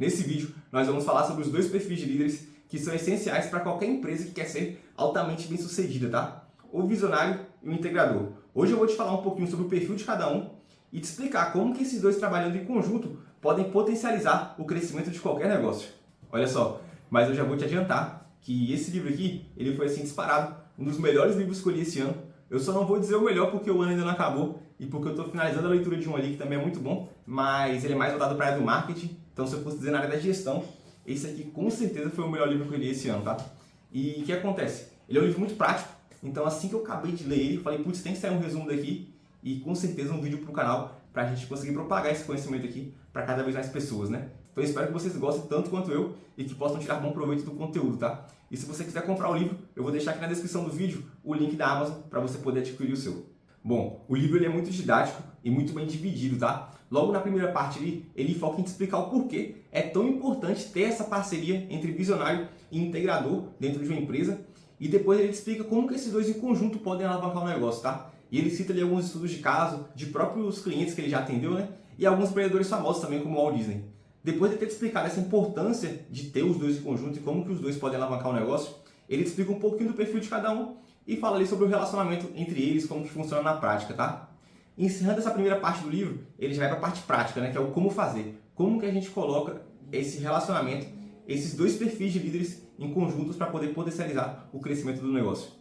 Nesse vídeo, nós vamos falar sobre os dois perfis de líderes que são essenciais para qualquer empresa que quer ser altamente bem-sucedida, tá? O visionário e o integrador. Hoje eu vou te falar um pouquinho sobre o perfil de cada um e te explicar como que esses dois trabalhando em conjunto podem potencializar o crescimento de qualquer negócio. Olha só, mas eu já vou te adiantar que esse livro aqui, ele foi assim disparado, um dos melhores livros que eu li esse ano. Eu só não vou dizer o melhor porque o ano ainda não acabou e porque eu estou finalizando a leitura de um ali que também é muito bom, mas ele é mais voltado para a área do marketing, então se eu fosse dizer na área da gestão, esse aqui com certeza foi o melhor livro que eu li esse ano, tá? E o que acontece? Ele é um livro muito prático, então assim que eu acabei de ler ele, eu falei, putz, tem que sair um resumo daqui e com certeza um vídeo para o canal para a gente conseguir propagar esse conhecimento aqui para cada vez mais pessoas, né? Então eu espero que vocês gostem tanto quanto eu e que possam tirar bom proveito do conteúdo, tá? E se você quiser comprar o livro, eu vou deixar aqui na descrição do vídeo o link da Amazon para você poder adquirir o seu. Bom, o livro ele é muito didático e muito bem dividido, tá? Logo na primeira parte ali, ele foca em te explicar o porquê é tão importante ter essa parceria entre visionário e integrador dentro de uma empresa. E depois ele te explica como que esses dois em conjunto podem alavancar o negócio, tá? E ele cita ali alguns estudos de caso, de próprios clientes que ele já atendeu, né? E alguns empreendedores famosos também, como o Walt Disney. Depois de ter te explicado essa importância de ter os dois em conjunto e como que os dois podem alavancar o negócio, ele te explica um pouquinho do perfil de cada um e fala ali sobre o relacionamento entre eles, como que funciona na prática, tá? Encerrando essa primeira parte do livro, ele já vai para a parte prática, né? Que é o como fazer. Como que a gente coloca esse relacionamento, esses dois perfis de líderes em conjuntos para poder potencializar o crescimento do negócio.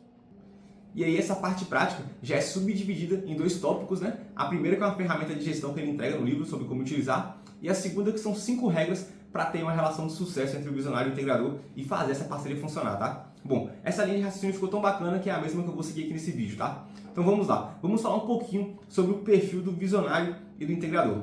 E aí essa parte prática já é subdividida em dois tópicos, né? A primeira que é uma ferramenta de gestão que ele entrega no livro sobre como utilizar, e a segunda que são 5 regras para ter uma relação de sucesso entre o visionário e o integrador e fazer essa parceria funcionar, tá? Bom, essa linha de raciocínio ficou tão bacana que é a mesma que eu vou seguir aqui nesse vídeo, tá? Então vamos lá, vamos falar um pouquinho sobre o perfil do visionário e do integrador.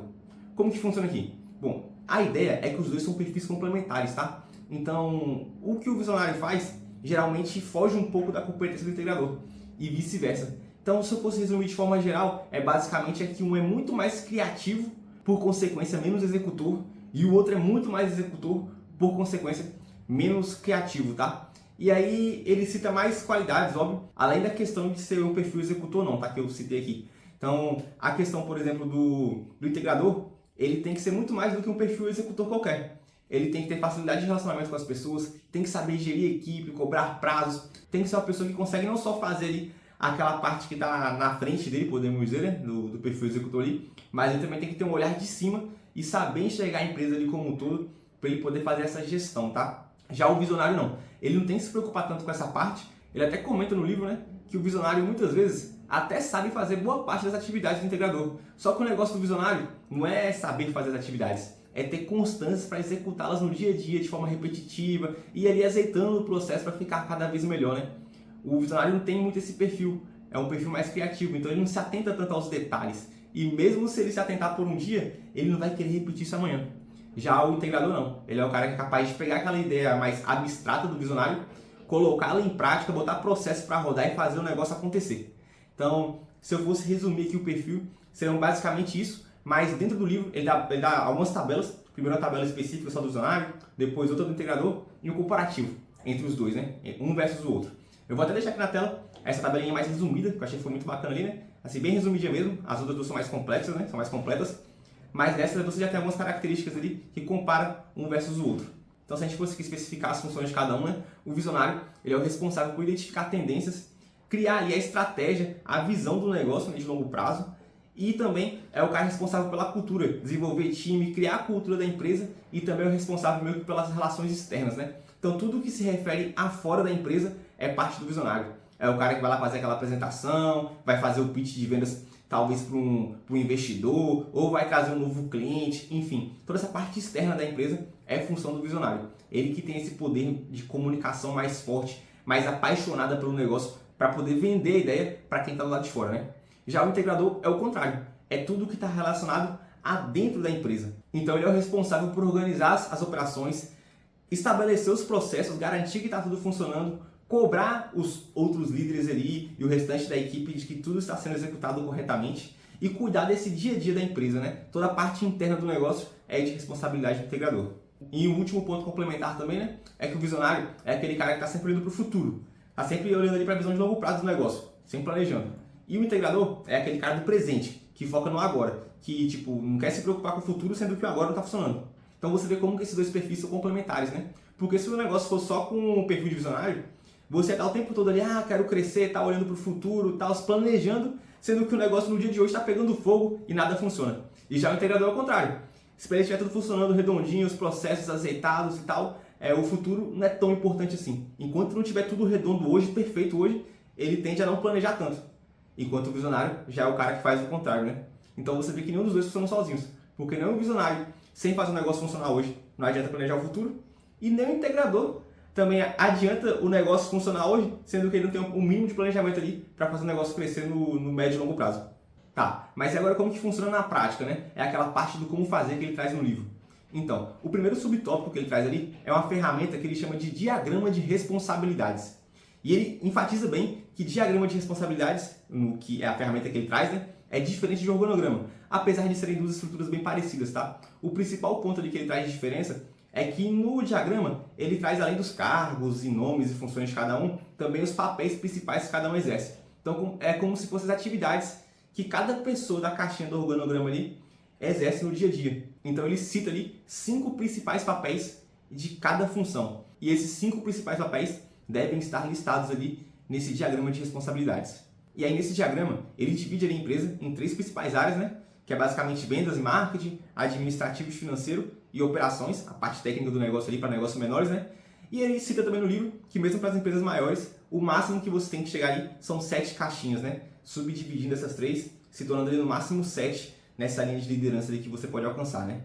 Como que funciona aqui? Bom, a ideia é que os dois são perfis complementares, tá? Então, o que o visionário faz geralmente foge um pouco da competência do integrador e vice-versa. Então, se eu fosse resumir de forma geral, basicamente que um é muito mais criativo, por consequência menos executor, e o outro é muito mais executor, por consequência menos criativo, tá? E aí ele cita mais qualidades, óbvio, além da questão de ser um perfil executor não, tá? Que eu citei aqui. Então, a questão, por exemplo, do integrador, ele tem que ser muito mais do que um perfil executor qualquer. Ele tem que ter facilidade de relacionamento com as pessoas, tem que saber gerir equipe, cobrar prazos, tem que ser uma pessoa que consegue não só fazer ali aquela parte que está na frente dele, podemos dizer, né, do perfil executor ali, mas ele também tem que ter um olhar de cima e saber enxergar a empresa ali como um todo para ele poder fazer essa gestão, tá? Já o visionário não, ele não tem que se preocupar tanto com essa parte, ele até comenta no livro, né, que o visionário muitas vezes até sabe fazer boa parte das atividades do integrador, só que o negócio do visionário não é saber fazer as atividades, é ter constância para executá-las no dia a dia de forma repetitiva e ali azeitando o processo para ficar cada vez melhor, né? O visionário não tem muito esse perfil, é um perfil mais criativo, então ele não se atenta tanto aos detalhes. E mesmo se ele se atentar por um dia, ele não vai querer repetir isso amanhã. Já o integrador não, ele é o cara que é capaz de pegar aquela ideia mais abstrata do visionário, colocá-la em prática, botar processo para rodar e fazer o negócio acontecer. Então, se eu fosse resumir aqui o perfil, seriam basicamente isso, mas dentro do livro ele dá algumas tabelas, primeiro uma tabela específica só do visionário, depois outra do integrador e um comparativo entre os dois, né? Um versus o outro. Eu vou até deixar aqui na tela essa tabelinha mais resumida, que eu achei que foi muito bacana ali, né? Assim, bem resumidinha mesmo, as outras duas são mais complexas, né? São mais completas, mas nessa você já tem algumas características ali que compara um versus o outro. Então, se a gente conseguir especificar as funções de cada um, né? O visionário, ele é o responsável por identificar tendências, criar ali a estratégia, a visão do negócio, né, de longo prazo, e também é o cara responsável pela cultura, desenvolver time, criar a cultura da empresa e também é o responsável meio que pelas relações externas, né? Então tudo que se refere a fora da empresa é parte do visionário. É o cara que vai lá fazer aquela apresentação, vai fazer o pitch de vendas talvez para um investidor, ou vai trazer um novo cliente, enfim. Toda essa parte externa da empresa é função do visionário. Ele que tem esse poder de comunicação mais forte, mais apaixonada pelo negócio, para poder vender a ideia para quem está do lado de fora, né? Já o integrador é o contrário, é tudo que está relacionado a dentro da empresa. Então ele é o responsável por organizar as operações, estabelecer os processos, garantir que está tudo funcionando, cobrar os outros líderes ali e o restante da equipe de que tudo está sendo executado corretamente e cuidar desse dia a dia da empresa, né? Toda a parte interna do negócio é de responsabilidade do integrador. E o último ponto complementar também, né, é que o visionário é aquele cara que está sempre olhando para o futuro, está sempre olhando ali para a visão de longo prazo do negócio, sempre planejando. E o integrador é aquele cara do presente, que foca no agora, que tipo, não quer se preocupar com o futuro, sendo que o agora não está funcionando. Então você vê como que esses dois perfis são complementares, né? Porque se o negócio for só com o perfil de visionário, você está o tempo todo ali, quero crescer, tá olhando para o futuro, tá planejando, sendo que o negócio no dia de hoje está pegando fogo e nada funciona. E já o integrador é o contrário. Se para ele estiver tudo funcionando redondinho, os processos azeitados e tal, o futuro não é tão importante assim. Enquanto não tiver tudo redondo hoje, perfeito hoje, ele tende a não planejar tanto. Enquanto o visionário já é o cara que faz o contrário, né? Então você vê que nenhum dos dois funcionam sozinhos. Porque nem o visionário, sem fazer o negócio funcionar hoje, não adianta planejar o futuro. E nem o integrador também adianta o negócio funcionar hoje, sendo que ele não tem o mínimo de planejamento ali para fazer o negócio crescer no médio e longo prazo. Tá, mas agora como que funciona na prática, né? É aquela parte do como fazer que ele traz no livro. Então, o primeiro subtópico que ele traz ali é uma ferramenta que ele chama de diagrama de responsabilidades. E ele enfatiza bem que diagrama de responsabilidades, no que é a ferramenta que ele traz, né, é diferente de organograma, apesar de serem duas estruturas bem parecidas, tá? O principal ponto ali que ele traz de diferença é que no diagrama ele traz, além dos cargos e nomes e funções de cada um, também os papéis principais que cada um exerce. Então é como se fossem as atividades que cada pessoa da caixinha do organograma ali exerce no dia a dia. Então ele cita ali 5 principais papéis de cada função. E esses 5 principais papéis devem estar listados ali nesse diagrama de responsabilidades. E aí nesse diagrama ele divide ali a empresa em 3 principais áreas, né? Que é basicamente vendas e marketing, administrativo e financeiro e operações, a parte técnica do negócio ali para negócios menores, né? E ele cita também no livro que mesmo para as empresas maiores, o máximo que você tem que chegar ali são 7 caixinhas, né? Subdividindo essas 3, se tornando ali no máximo 7 nessa linha de liderança ali que você pode alcançar, né?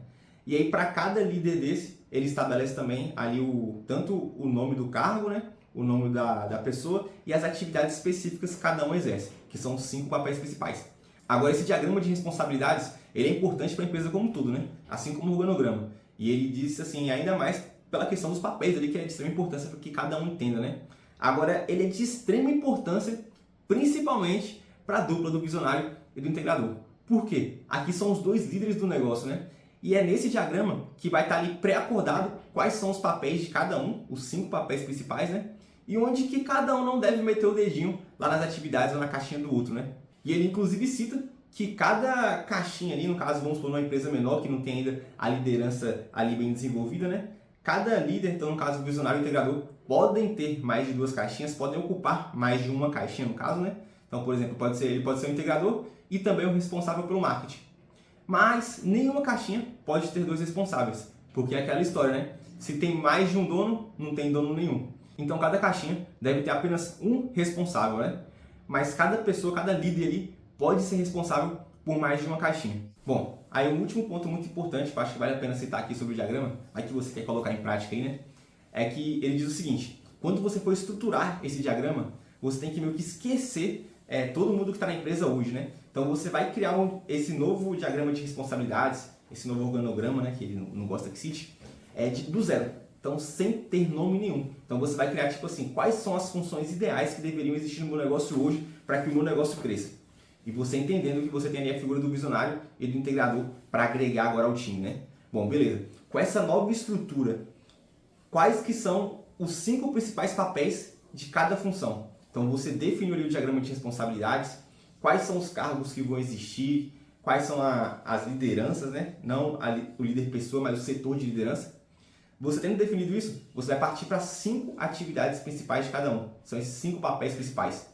E aí para cada líder desse, ele estabelece também ali tanto o nome do cargo, né? O nome da pessoa e as atividades específicas que cada um exerce, que são os 5 papéis principais. Agora, esse diagrama de responsabilidades, ele é importante para a empresa como um todo, né? Assim como o organograma. E ele disse assim, ainda mais pela questão dos papéis ali, que é de extrema importância para que cada um entenda, né? Agora, ele é de extrema importância, principalmente para a dupla do visionário e do integrador. Por quê? Aqui são os 2 líderes do negócio, né? E é nesse diagrama que vai estar ali pré-acordado quais são os papéis de cada um, os 5 papéis principais, né? E onde que cada um não deve meter o dedinho lá nas atividades ou na caixinha do outro, né? E ele inclusive cita que cada caixinha ali, no caso, vamos supor, uma empresa menor que não tem ainda a liderança ali bem desenvolvida, né? Cada líder, então no caso o visionário e o integrador, podem ter mais de 2 caixinhas, podem ocupar mais de uma caixinha no caso, né? Então, por exemplo, ele pode ser o integrador e também o responsável pelo marketing. Mas nenhuma caixinha pode ter 2 responsáveis, porque é aquela história, né? Se tem mais de um dono, não tem dono nenhum. Então cada caixinha deve ter apenas um responsável, né? Mas cada pessoa, cada líder ali pode ser responsável por mais de uma caixinha. Bom, aí um último ponto muito importante, que eu acho que vale a pena citar aqui sobre o diagrama, aí que você quer colocar em prática aí, né? É que ele diz o seguinte, quando você for estruturar esse diagrama, você tem que meio que esquecer todo mundo que está na empresa hoje, né? Então você vai criar esse novo diagrama de responsabilidades, esse novo organograma, né? Que ele não gosta que cite, do zero. Então, sem ter nome nenhum. Então, você vai criar, tipo assim, quais são as funções ideais que deveriam existir no meu negócio hoje para que o meu negócio cresça. E você entendendo que você tem ali a figura do visionário e do integrador para agregar agora ao time, né? Bom, beleza. Com essa nova estrutura, quais que são os 5 principais papéis de cada função? Então, você definiu ali o diagrama de responsabilidades, quais são os cargos que vão existir, quais são as lideranças, né? Não o líder pessoa, mas o setor de liderança. Você tendo definido isso, você vai partir para 5 atividades principais de cada um. São esses 5 papéis principais.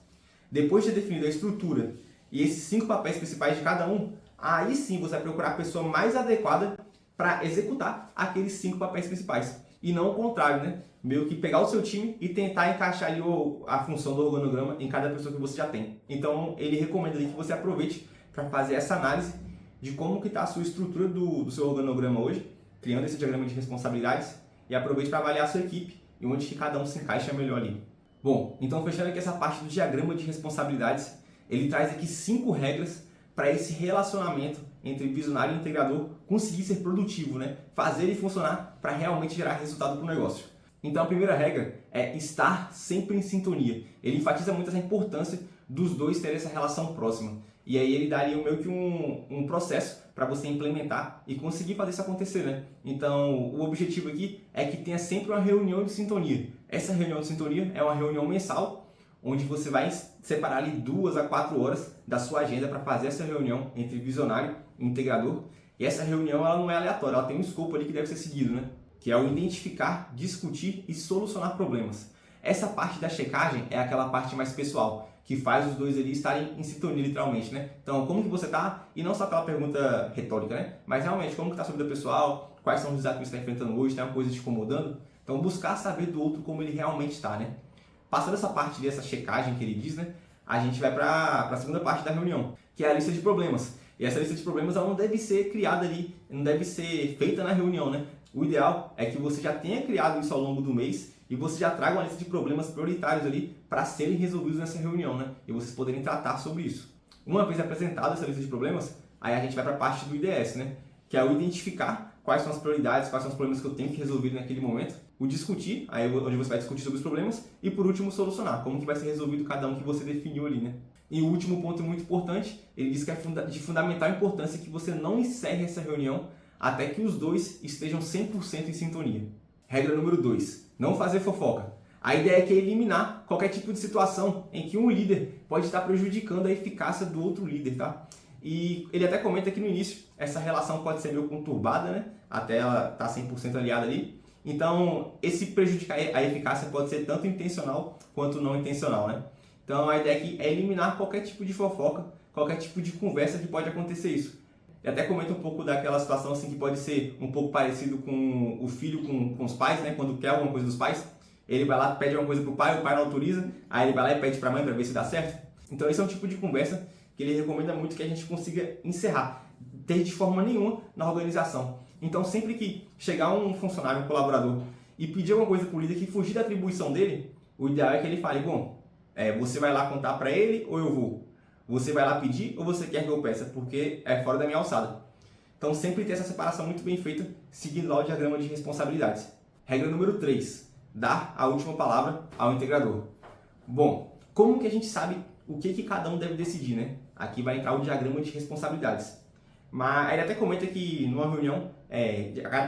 Depois de ter definido a estrutura e esses 5 papéis principais de cada um, aí sim você vai procurar a pessoa mais adequada para executar aqueles 5 papéis principais. E não o contrário, né? Meio que pegar o seu time e tentar encaixar ali a função do organograma em cada pessoa que você já tem. Então ele recomenda ali que você aproveite para fazer essa análise de como que está a sua estrutura do seu organograma hoje, criando esse diagrama de responsabilidades e aproveite para avaliar a sua equipe e onde que cada um se encaixa melhor ali. Bom, então fechando aqui essa parte do diagrama de responsabilidades, ele traz aqui 5 regras para esse relacionamento entre visionário e integrador conseguir ser produtivo, né? Fazer ele funcionar para realmente gerar resultado para o negócio. Então a primeira regra é estar sempre em sintonia. Ele enfatiza muito essa importância dos dois terem essa relação próxima. E aí ele daria meio que um processo para você implementar e conseguir fazer isso acontecer, né? Então o objetivo aqui é que tenha sempre uma reunião de sintonia. Essa reunião de sintonia é uma reunião mensal, onde você vai separar ali 2 a 4 horas da sua agenda para fazer essa reunião entre visionário e integrador. E essa reunião ela não é aleatória, ela tem um escopo ali que deve ser seguido, né? Que é o identificar, discutir e solucionar problemas. Essa parte da checagem é aquela parte mais pessoal, que faz os dois ali estarem em sintonia literalmente, né? Então, como que você tá? E não só aquela pergunta retórica, né? Mas realmente, como que tá a sua vida pessoal? Quais são os desafios que você está enfrentando hoje? Tem uma coisa te incomodando? Então, buscar saber do outro como ele realmente está, né? Passando essa parte dessa checagem que ele diz, né? A gente vai para a segunda parte da reunião, que é a lista de problemas. E essa lista de problemas ela não deve ser criada ali, não deve ser feita na reunião, né? O ideal é que você já tenha criado isso ao longo do mês e você já traga uma lista de problemas prioritários ali para serem resolvidos nessa reunião, né? E vocês poderem tratar sobre isso. Uma vez apresentada essa lista de problemas, aí a gente vai para a parte do IDS, né? Que é o identificar quais são as prioridades, quais são os problemas que eu tenho que resolver naquele momento. O discutir, aí onde você vai discutir sobre os problemas. E por último, solucionar, como que vai ser resolvido cada um que você definiu ali, né? E o último ponto muito importante, ele diz que é de fundamental importância que você não encerre essa reunião até que os dois estejam 100% em sintonia. Regra número 2, não fazer fofoca. A ideia é que é eliminar qualquer tipo de situação em que um líder pode estar prejudicando a eficácia do outro líder, tá? E ele até comenta aqui no início, essa relação pode ser meio conturbada, né? Até ela estar 100% aliada ali. Então, esse prejudicar a eficácia pode ser tanto intencional quanto não intencional, né? Então, a ideia aqui é eliminar qualquer tipo de fofoca, qualquer tipo de conversa que pode acontecer isso. E até comenta um pouco daquela situação assim que pode ser um pouco parecido com o filho com os pais, né? Quando quer alguma coisa dos pais, ele vai lá, pede alguma coisa pro pai, o pai não autoriza, aí ele vai lá e pede pra mãe para ver se dá certo. Então, esse é um tipo de conversa que ele recomenda muito que a gente consiga encerrar, ter de forma nenhuma na organização. Então, sempre que chegar um funcionário, um colaborador, e pedir alguma coisa para o líder que fugir da atribuição dele, o ideal é que ele fale, bom, você vai lá contar para ele ou eu vou? Você vai lá pedir ou você quer que eu peça? Porque é fora da minha alçada. Então, sempre ter essa separação muito bem feita, seguindo lá o diagrama de responsabilidades. Regra número 3, dar a última palavra ao integrador. Bom, como que a gente sabe o que cada um deve decidir, né? Aqui vai entrar o diagrama de responsabilidades. Mas ele até comenta que numa reunião,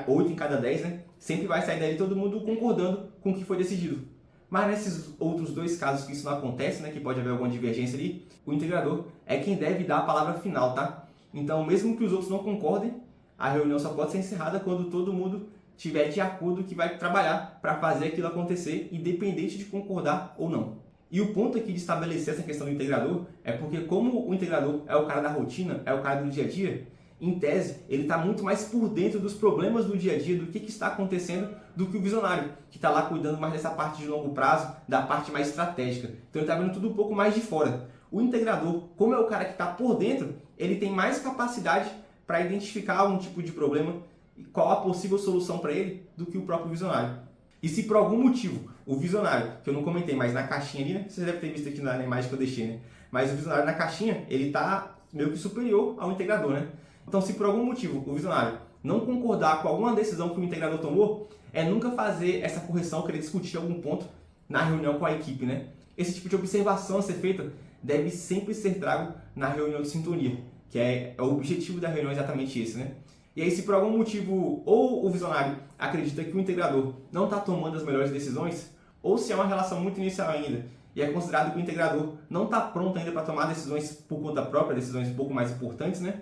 8 em cada 10, né? Sempre vai sair dali todo mundo concordando com o que foi decidido. Mas nesses outros 2 casos que isso não acontece, né? Que pode haver alguma divergência ali, o integrador é quem deve dar a palavra final, tá? Então, mesmo que os outros não concordem, a reunião só pode ser encerrada quando todo mundo estiver de acordo que vai trabalhar para fazer aquilo acontecer, independente de concordar ou não. E o ponto aqui de estabelecer essa questão do integrador é porque como o integrador é o cara da rotina, é o cara do dia a dia, em tese, ele está muito mais por dentro dos problemas do dia a dia, do que está acontecendo, do que o visionário, que está lá cuidando mais dessa parte de longo prazo, da parte mais estratégica. Então ele está vendo tudo um pouco mais de fora. O integrador, como é o cara que está por dentro, ele tem mais capacidade para identificar algum tipo de problema e qual a possível solução para ele do que o próprio visionário. E se por algum motivo o visionário, que eu não comentei, mas na caixinha ali, né? Vocês devem ter visto aqui na imagem que eu deixei, né? Mas o visionário na caixinha, ele está meio que superior ao integrador, né? Então, se por algum motivo o visionário não concordar com alguma decisão que o integrador tomou, é nunca fazer essa correção, querer discutir algum ponto na reunião com a equipe, né? Esse tipo de observação a ser feita deve sempre ser trago na reunião de sintonia, que é o objetivo da reunião, é exatamente esse, né? E aí, se por algum motivo ou o visionário acredita que o integrador não está tomando as melhores decisões, ou se é uma relação muito inicial ainda e é considerado que o integrador não está pronto ainda para tomar decisões por conta própria, decisões um pouco mais importantes, né?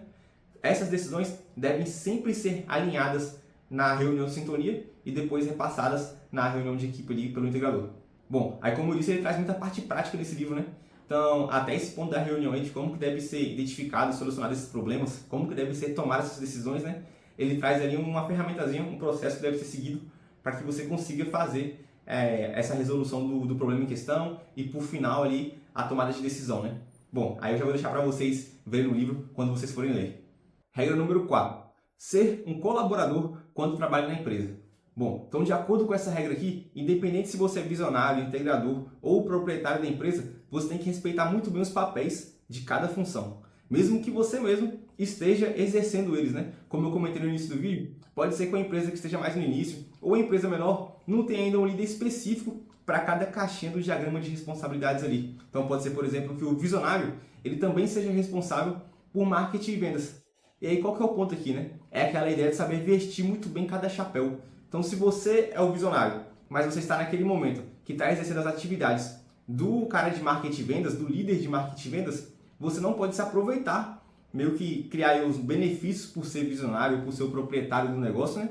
Essas decisões devem sempre ser alinhadas na reunião de sintonia e depois repassadas na reunião de equipe ali pelo integrador. Bom, aí como eu disse, ele traz muita parte prática nesse livro, né? Então, até esse ponto da reunião aí, de como que deve ser identificado e solucionado esses problemas, como que deve ser tomadas essas decisões, né? Ele traz ali uma ferramentazinha, um processo que deve ser seguido para que você consiga fazer essa resolução do problema em questão e, por final, ali, a tomada de decisão, né? Bom, aí eu já vou deixar para vocês verem o livro quando vocês forem ler. Regra número 4. Ser um colaborador quando trabalha na empresa. Bom, então de acordo com essa regra aqui, independente se você é visionário, integrador ou proprietário da empresa, você tem que respeitar muito bem os papéis de cada função. Mesmo que você mesmo esteja exercendo eles, né? Como eu comentei no início do vídeo, pode ser que a empresa que esteja mais no início ou a empresa menor não tenha ainda um líder específico para cada caixinha do diagrama de responsabilidades ali. Então pode ser, por exemplo, que o visionário ele também seja responsável por marketing e vendas. E aí qual que é o ponto aqui, né? É aquela ideia de saber vestir muito bem cada chapéu. Então se você é o visionário, mas você está naquele momento que está exercendo as atividades do cara de marketing e vendas, do líder de marketing e vendas, você não pode se aproveitar meio que criar aí os benefícios por ser visionário, por ser o proprietário do negócio, né?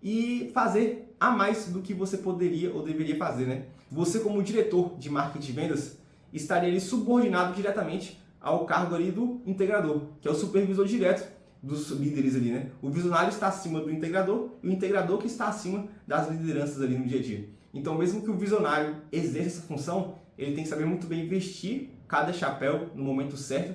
E fazer a mais do que você poderia ou deveria fazer, né? Você, como diretor de marketing e vendas, estaria ali subordinado diretamente ao cargo ali do integrador, que é o supervisor direto dos líderes ali, né? O visionário está acima do integrador e o integrador que está acima das lideranças ali no dia a dia. Então, mesmo que o visionário exerça essa função, ele tem que saber muito bem vestir cada chapéu no momento certo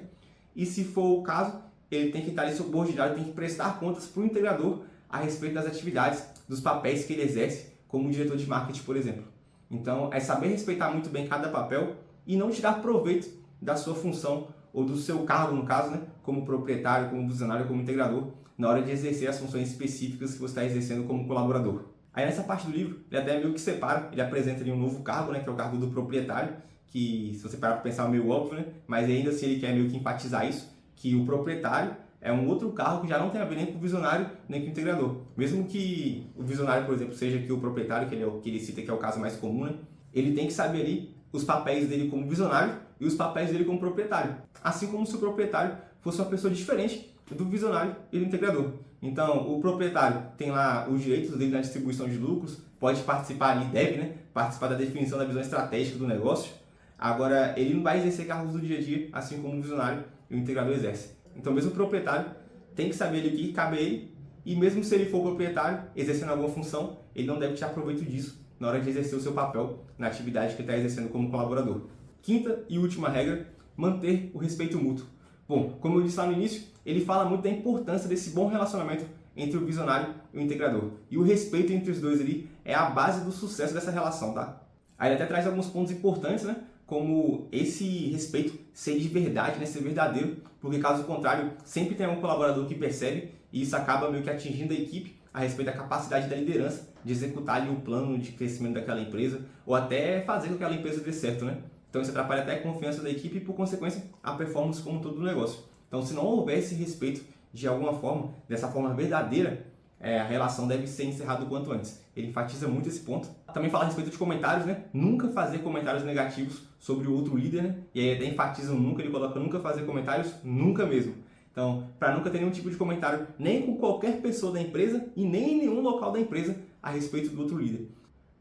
e, se for o caso, ele tem que estar ali subordinado, tem que prestar contas para o integrador a respeito das atividades, dos papéis que ele exerce como diretor de marketing, por exemplo. Então, é saber respeitar muito bem cada papel e não tirar proveito da sua função ou do seu cargo, no caso, né, como proprietário, como visionário, como integrador, na hora de exercer as funções específicas que você está exercendo como colaborador. Aí nessa parte do livro, ele até meio que separa, ele apresenta ali um novo cargo, né, que é o cargo do proprietário, que, se você parar para pensar, é meio óbvio, né, mas ainda assim ele quer meio que enfatizar isso, que o proprietário é um outro cargo que já não tem a ver nem com o visionário, nem com o integrador. Mesmo que o visionário, por exemplo, seja aqui o proprietário, que ele cita que é o caso mais comum, né, ele tem que saber ali os papéis dele como visionário e os papéis dele como proprietário. Assim como se o proprietário fosse uma pessoa diferente do visionário e do integrador. Então, o proprietário tem lá os direitos dele na distribuição de lucros, pode participar ali, deve, né, participar da definição da visão estratégica do negócio. Agora, ele não vai exercer cargos do dia a dia, assim como o visionário e o integrador exerce. Então, mesmo o proprietário tem que saber ali o que cabe a ele, e mesmo se ele for proprietário, exercendo alguma função, ele não deve tirar proveito disso na hora de exercer o seu papel na atividade que ele está exercendo como colaborador. Quinta e última regra, manter o respeito mútuo. Bom, como eu disse lá no início, ele fala muito da importância desse bom relacionamento entre o visionário e o integrador. E o respeito entre os dois ali é a base do sucesso dessa relação, tá? Aí ele até traz alguns pontos importantes, né? Como esse respeito ser de verdade, né? Ser verdadeiro, porque caso contrário, sempre tem um colaborador que percebe e isso acaba meio que atingindo a equipe a respeito da capacidade da liderança de executar ali o plano de crescimento daquela empresa ou até fazer com que aquela empresa dê certo, né? Então isso atrapalha até a confiança da equipe e, por consequência, a performance como todo do negócio. Então, se não houver esse respeito de alguma forma, dessa forma verdadeira, a relação deve ser encerrada o quanto antes. Ele enfatiza muito esse ponto. Também fala a respeito de comentários, né? Nunca fazer comentários negativos sobre o outro líder, né? E aí até enfatiza nunca, ele coloca nunca fazer comentários, nunca mesmo. Então, para nunca ter nenhum tipo de comentário, nem com qualquer pessoa da empresa e nem em nenhum local da empresa a respeito do outro líder.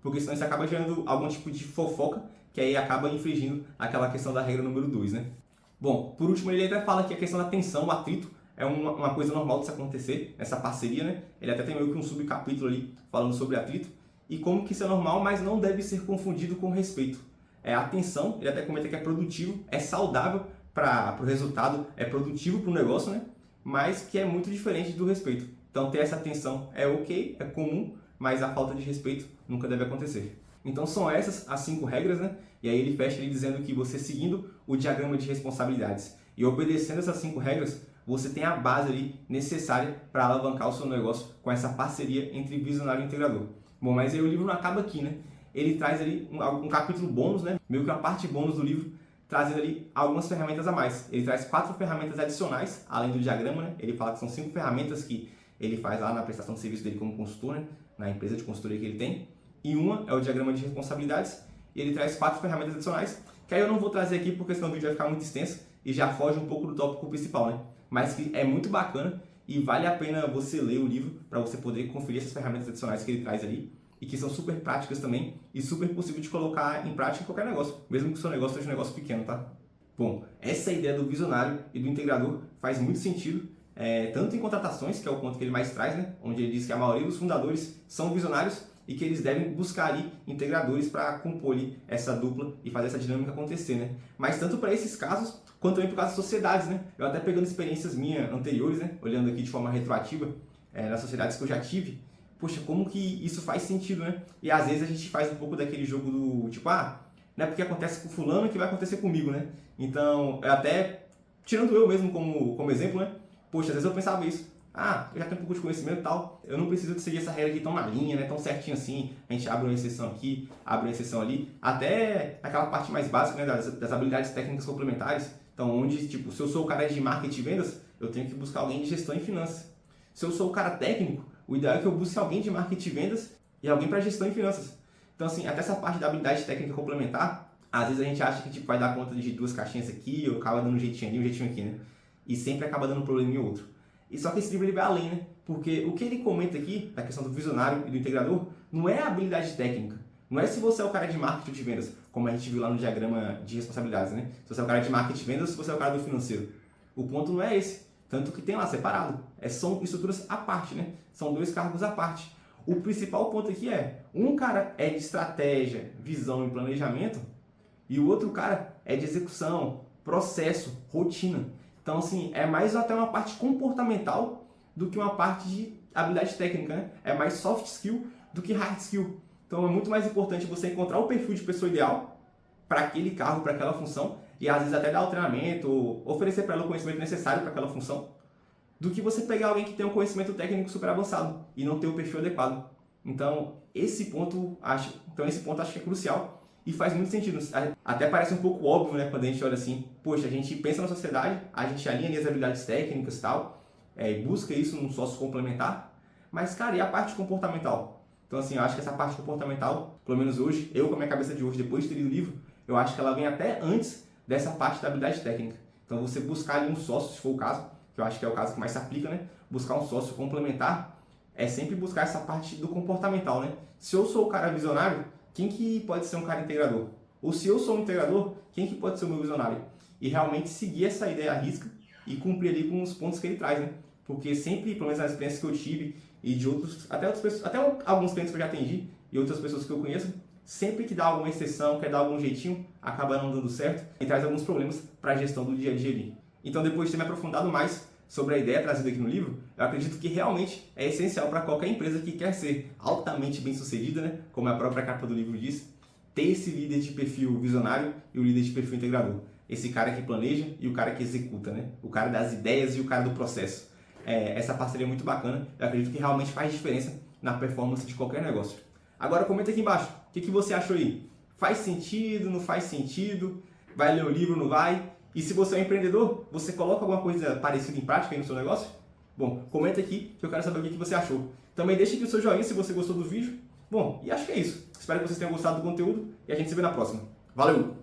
Porque senão isso acaba gerando algum tipo de fofoca, que aí acaba infringindo aquela questão da regra número 2, né? Bom, por último, ele até fala que a questão da tensão, o atrito, é uma coisa normal de se acontecer, essa parceria, né? Ele até tem meio que um subcapítulo ali falando sobre atrito e como que isso é normal, mas não deve ser confundido com respeito. A tensão, ele até comenta que é produtivo, é saudável para o resultado, é produtivo para o negócio, né? Mas que é muito diferente do respeito. Então, ter essa tensão é ok, é comum, mas a falta de respeito nunca deve acontecer. Então são essas as 5 regras, né? E aí ele fecha ali dizendo que você seguindo o diagrama de responsabilidades e obedecendo essas 5 regras, você tem a base ali necessária para alavancar o seu negócio com essa parceria entre visionário e integrador. Bom, mas aí o livro não acaba aqui, né? Ele traz ali um capítulo bônus, né? Meio que uma parte bônus do livro, trazendo ali algumas ferramentas a mais. Ele traz 4 ferramentas adicionais, além do diagrama, né? Ele fala que são 5 ferramentas que ele faz lá na prestação de serviço dele como consultor, né? Na empresa de consultoria que ele tem. E uma é o diagrama de responsabilidades, e ele traz 4 ferramentas adicionais, que aí eu não vou trazer aqui porque senão o vídeo vai ficar muito extenso e já foge um pouco do tópico principal, né? Mas que é muito bacana e vale a pena você ler o livro para você poder conferir essas ferramentas adicionais que ele traz ali e que são super práticas também e super possível de colocar em prática em qualquer negócio, mesmo que o seu negócio seja um negócio pequeno, tá? Bom, essa ideia do visionário e do integrador faz muito sentido, tanto em contratações, que é o ponto que ele mais traz, né? Onde ele diz que a maioria dos fundadores são visionários e que eles devem buscar ali integradores para compor ali essa dupla e fazer essa dinâmica acontecer, né? Mas tanto para esses casos, quanto também por causa das sociedades, né? Eu até pegando experiências minhas anteriores, né? Olhando aqui de forma retroativa, nas sociedades que eu já tive, poxa, como que isso faz sentido, né? E às vezes a gente faz um pouco daquele jogo do tipo, não é porque acontece com fulano que vai acontecer comigo, né? Então, eu até, tirando eu mesmo como exemplo, né? Poxa, às vezes eu pensava isso. Eu já tenho um pouco de conhecimento e tal, eu não preciso de seguir essa regra aqui tão na linha, né, tão certinho assim, a gente abre uma exceção aqui, abre uma exceção ali, até aquela parte mais básica, né, das habilidades técnicas complementares, então onde, tipo, se eu sou o cara de marketing e vendas, eu tenho que buscar alguém de gestão e finanças. Se eu sou o cara técnico, o ideal é que eu busque alguém de marketing e vendas e alguém para gestão e finanças. Então, assim, até essa parte da habilidade técnica complementar, às vezes a gente acha que tipo, vai dar conta de 2 caixinhas aqui, ou acaba dando um jeitinho ali, um jeitinho aqui, né? e sempre acaba dando um problema em outro. E só que esse livro ele vai além, né? Porque o que ele comenta aqui, da questão do visionário e do integrador, não é a habilidade técnica. Não é se você é o cara de marketing ou de vendas, como a gente viu lá no diagrama de responsabilidades, né? Se você é o cara de marketing e vendas ou se você é o cara do financeiro. O ponto não é esse. Tanto que tem lá separado. São estruturas à parte, né? São dois cargos à parte. O principal ponto aqui é, um cara é de estratégia, visão e planejamento, e o outro cara é de execução, processo, rotina. Então, assim, é mais até uma parte comportamental do que uma parte de habilidade técnica, né? É mais soft skill do que hard skill. Então, é muito mais importante você encontrar o perfil de pessoa ideal para aquele cargo, para aquela função, e às vezes até dar o treinamento, ou oferecer para ela o conhecimento necessário para aquela função, do que você pegar alguém que tem um conhecimento técnico super avançado e não ter o perfil adequado. Então, esse ponto acho que é crucial. E faz muito sentido. Até parece um pouco óbvio, né? Quando a gente olha assim, poxa, a gente pensa na sociedade, a gente alinha ali as habilidades técnicas e tal, e busca isso num sócio complementar. Mas, cara, e a parte comportamental? Então, assim, eu acho que essa parte comportamental, pelo menos hoje, eu com a minha cabeça de hoje, depois de ter lido o livro, eu acho que ela vem até antes dessa parte da habilidade técnica. Então, você buscar ali um sócio, se for o caso, que eu acho que é o caso que mais se aplica, né? Buscar um sócio complementar é sempre buscar essa parte do comportamental, né? Se eu sou o cara visionário, quem que pode ser um cara integrador? Ou se eu sou um integrador, quem que pode ser o meu visionário? E realmente seguir essa ideia à risca e cumprir ali com os pontos que ele traz, né? Porque sempre, pelo menos nas experiências que eu tive e de outros, até alguns clientes que eu já atendi e outras pessoas que eu conheço, sempre que dá alguma exceção, quer dar algum jeitinho, acaba não dando certo e traz alguns problemas para a gestão do dia a dia ali. Então, depois de ter me aprofundado mais sobre a ideia trazida aqui no livro, eu acredito que realmente é essencial para qualquer empresa que quer ser altamente bem-sucedida, né? Como a própria capa do livro diz, ter esse líder de perfil visionário e o líder de perfil integrador. Esse cara que planeja e o cara que executa, né? O cara das ideias e o cara do processo. Essa parceria é muito bacana, eu acredito que realmente faz diferença na performance de qualquer negócio. Agora comenta aqui embaixo, o que você achou aí? Faz sentido, não faz sentido? Vai ler o livro, não vai? E se você é um empreendedor, você coloca alguma coisa parecida em prática aí no seu negócio? Bom, comenta aqui que eu quero saber o que você achou. Também deixa aqui o seu joinha se você gostou do vídeo. Bom, e acho que é isso. Espero que vocês tenham gostado do conteúdo e a gente se vê na próxima. Valeu!